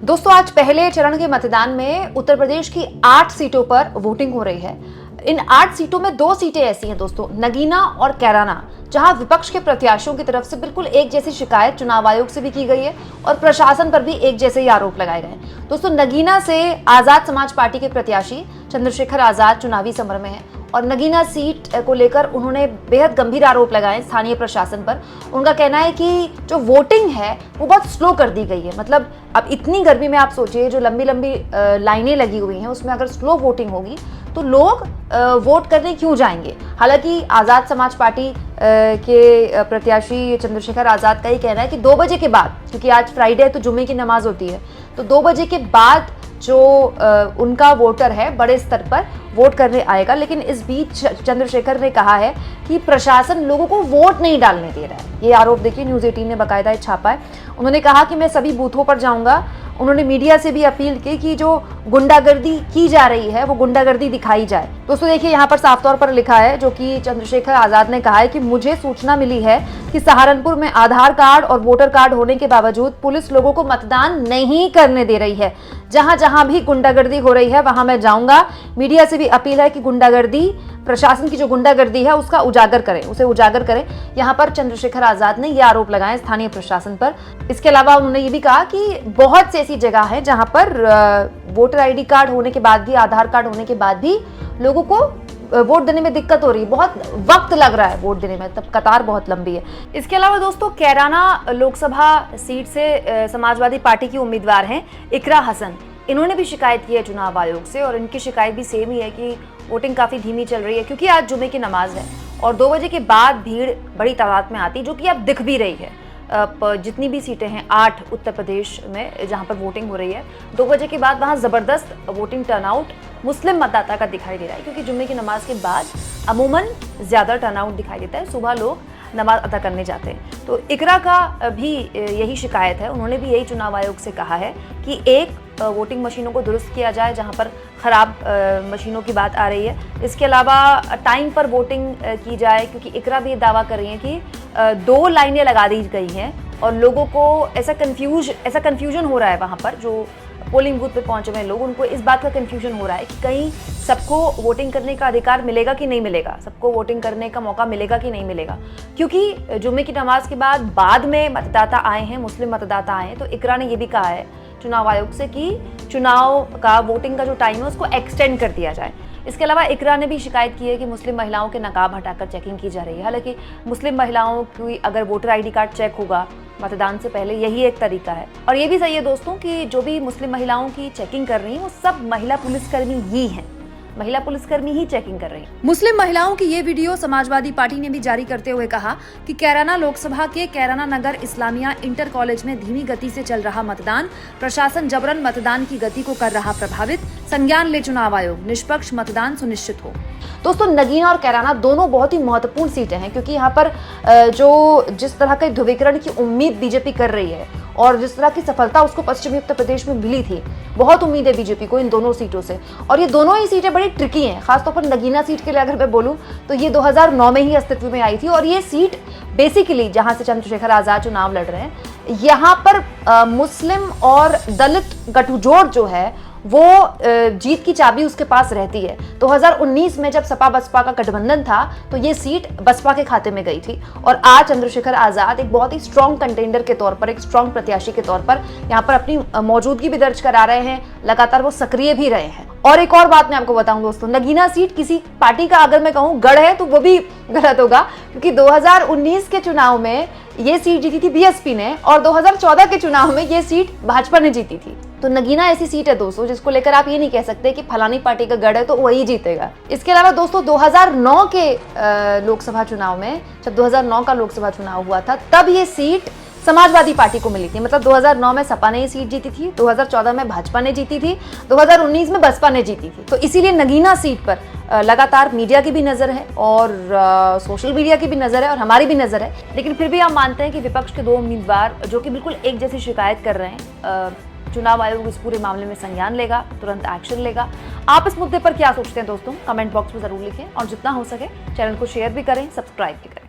दोस्तों आज पहले चरण के मतदान में उत्तर प्रदेश की 8 सीटों पर वोटिंग हो रही है। इन 8 सीटों में 2 सीटें ऐसी हैं दोस्तों, नगीना और कैराना, जहां विपक्ष के प्रत्याशियों की तरफ से बिल्कुल एक जैसी शिकायत चुनाव आयोग से भी की गई है और प्रशासन पर भी एक जैसे ही आरोप लगाए गए। दोस्तों नगीना से आजाद समाज पार्टी के प्रत्याशी चंद्रशेखर आजाद चुनावी समर में है और नगीना सीट को लेकर उन्होंने बेहद गंभीर आरोप लगाए स्थानीय प्रशासन पर। उनका कहना है कि जो वोटिंग है वो बहुत स्लो कर दी गई है। मतलब अब इतनी गर्मी में आप सोचिए, जो लंबी लंबी लाइनें लगी हुई हैं उसमें अगर स्लो वोटिंग होगी तो लोग वोट करने क्यों जाएंगे। हालांकि आज़ाद समाज पार्टी के प्रत्याशी चंद्रशेखर आज़ाद का ही कहना है कि 2 बजे के बाद, क्योंकि आज फ्राइडे है तो जुम्मे की नमाज होती है, तो 2 बजे के बाद जो उनका वोटर है बड़े स्तर पर वोट करने आएगा। लेकिन इस बीच चंद्रशेखर ने कहा है कि प्रशासन लोगों को वोट नहीं डालने दे रहा है। ये आरोप देखिए न्यूज़ 18 ने बाकायदा छापा है। उन्होंने कहा कि मैं सभी बूथों पर जाऊंगा। उन्होंने मीडिया से भी अपील की कि जो गुंडागर्दी की जा रही है वो गुंडागर्दी दिखाई जाए। दोस्तों देखिए यहाँ पर साफ तौर पर लिखा है, जो कि चंद्रशेखर आजाद ने कहा है कि मुझे सूचना मिली है कि सहारनपुर में आधार कार्ड और वोटर कार्ड होने के बावजूद पुलिस लोगों को मतदान नहीं करने दे रही है। जहां जहां भी गुंडागर्दी हो रही है वहां मैं जाऊंगा। मीडिया से भी अपील है कि गुंडागर्दी, प्रशासन की जो गुंडागर्दी है उसका उजागर करें, उसे उजागर करें। यहाँ पर चंद्रशेखर आजाद ने यह आरोप लगाए स्थानीय प्रशासन पर। इसके अलावा उन्होंने ये भी कहा कि बहुत सी ऐसी जगह है जहां पर वोटर आईडी कार्ड होने के बाद भी, आधार कार्ड होने के बाद भी लोगों को वोट देने में दिक्कत हो रही है, बहुत वक्त लग रहा है वोट देने में, तब कतार बहुत लंबी है। इसके अलावा दोस्तों कैराना लोकसभा सीट से समाजवादी पार्टी की उम्मीदवार हैं इकरा हसन। इन्होंने भी शिकायत की है चुनाव आयोग से और इनकी शिकायत भी सेम ही है कि वोटिंग काफी धीमी चल रही है, क्योंकि आज जुमे की नमाज है और 2 बजे के बाद भीड़ बड़ी तादाद में आती, जो कि अब दिख भी रही है। जितनी भी सीटें हैं 8 उत्तर प्रदेश में जहां पर वोटिंग हो रही है, 2 बजे के बाद वहां जबरदस्त वोटिंग टर्नआउट मुस्लिम मतदाता का दिखाई दे रहा है, क्योंकि जुम्मे की नमाज के बाद अमूमन ज्यादा टर्नआउट दिखाई देता है। सुबह लोग नमाज अदा करने जाते हैं। तो इकरा का भी यही शिकायत है। उन्होंने भी यही चुनाव आयोग से कहा है कि एक वोटिंग मशीनों को दुरुस्त किया जाए जहां पर खराब मशीनों की बात आ रही है। इसके अलावा टाइम पर वोटिंग की जाए, क्योंकि इकरा भी ये दावा कर रही है कि 2 लाइनें लगा दी गई हैं और लोगों को ऐसा कन्फ्यूजन हो रहा है। वहां पर जो पोलिंग बूथ पे पहुंचे हुए लोग, उनको इस बात का कन्फ्यूजन हो रहा है कि कहीं सबको वोटिंग करने का अधिकार मिलेगा कि नहीं मिलेगा, सबको वोटिंग करने का मौका मिलेगा कि नहीं मिलेगा। क्योंकि जुम्मे की नमाज के बाद में मतदाता आए हैं, मुस्लिम मतदाता आए हैं। तो इकरा ने यह भी कहा है चुनाव आयोग से कि चुनाव का वोटिंग का जो टाइम है उसको एक्सटेंड कर दिया जाए। इसके अलावा इकरा ने भी शिकायत की है कि मुस्लिम महिलाओं के नकाब हटाकर चेकिंग की जा रही है। हालांकि मुस्लिम महिलाओं की अगर वोटर आईडी कार्ड चेक होगा मतदान से पहले, यही एक तरीका है। और ये भी सही है दोस्तों कि जो भी मुस्लिम महिलाओं की चेकिंग कर रही हैं वो सब महिला पुलिसकर्मी ही हैं, महिला पुलिसकर्मी ही चेकिंग कर रही है। मुस्लिम महिलाओं की ये वीडियो समाजवादी पार्टी ने भी जारी करते हुए कहा कि कैराना लोकसभा के कैराना नगर इस्लामिया इंटर कॉलेज में धीमी गति से चल रहा मतदान, प्रशासन जबरन मतदान की गति को कर रहा प्रभावित, संज्ञान ले चुनाव आयोग, निष्पक्ष मतदान सुनिश्चित हो। दोस्तों नगीना और कैराना दोनों बहुत ही महत्वपूर्ण सीटें हैं, क्योंकि यहाँ पर जिस तरह के ध्रुवीकरण की उम्मीद बीजेपी कर रही है और जिस तरह की सफलता उसको पश्चिमी उत्तर प्रदेश में मिली थी, बहुत उम्मीद है बीजेपी को इन दोनों सीटों से। और ये दोनों ही सीटें बड़ी ट्रिकी हैं। खासतौर पर नगीना सीट के लिए अगर मैं बोलूं तो ये 2009 में ही अस्तित्व में आई थी और ये सीट बेसिकली जहां से चंद्रशेखर आजाद चुनाव लड़ रहे हैं, यहाँ पर मुस्लिम और दलित गठजोड़ जो है वो जीत की चाबी उसके पास रहती है। 2019 में जब सपा बसपा का गठबंधन था तो ये सीट बसपा के खाते में गई थी और आज चंद्रशेखर आजाद एक बहुत ही स्ट्रॉन्ग कंटेंडर के तौर पर, एक स्ट्रॉन्ग प्रत्याशी के तौर पर यहाँ पर अपनी मौजूदगी भी दर्ज करा रहे हैं, लगातार वो सक्रिय भी रहे हैं। और एक और बात मैं आपको बताऊं दोस्तों, नगीना सीट किसी पार्टी का अगर मैं कहूं गढ़ है तो वो भी गलत होगा, क्योंकि 2019 के चुनाव में ये सीट जीती थी बीएसपी ने और 2014 के चुनाव में ये सीट भाजपा ने जीती थी। तो नगीना ऐसी सीट है दोस्तों जिसको लेकर आप ये नहीं कह सकते कि फलानी पार्टी का गढ़ है तो वही जीतेगा। इसके अलावा दोस्तों 2009 के लोकसभा चुनाव में, जब 2009 का लोकसभा चुनाव हुआ था, तब ये सीट समाजवादी पार्टी को मिली थी। मतलब 2009 में सपा ने ये सीट जीती थी, 2014 में भाजपा ने जीती थी, 2019 में बसपा ने जीती थी। तो इसीलिए नगीना सीट पर लगातार मीडिया की भी नजर है और सोशल मीडिया की भी नजर है और हमारी भी नजर है। लेकिन फिर भी हम मानते हैं कि विपक्ष के 2 उम्मीदवार जो कि बिल्कुल एक जैसी शिकायत कर रहे हैं, चुनाव आयोग इस पूरे मामले में संज्ञान लेगा, तुरंत एक्शन लेगा। आप इस मुद्दे पर क्या सोचते हैं दोस्तों, कमेंट बॉक्स में जरूर लिखें और जितना हो सके चैनल को शेयर भी करें, सब्सक्राइब भी करें।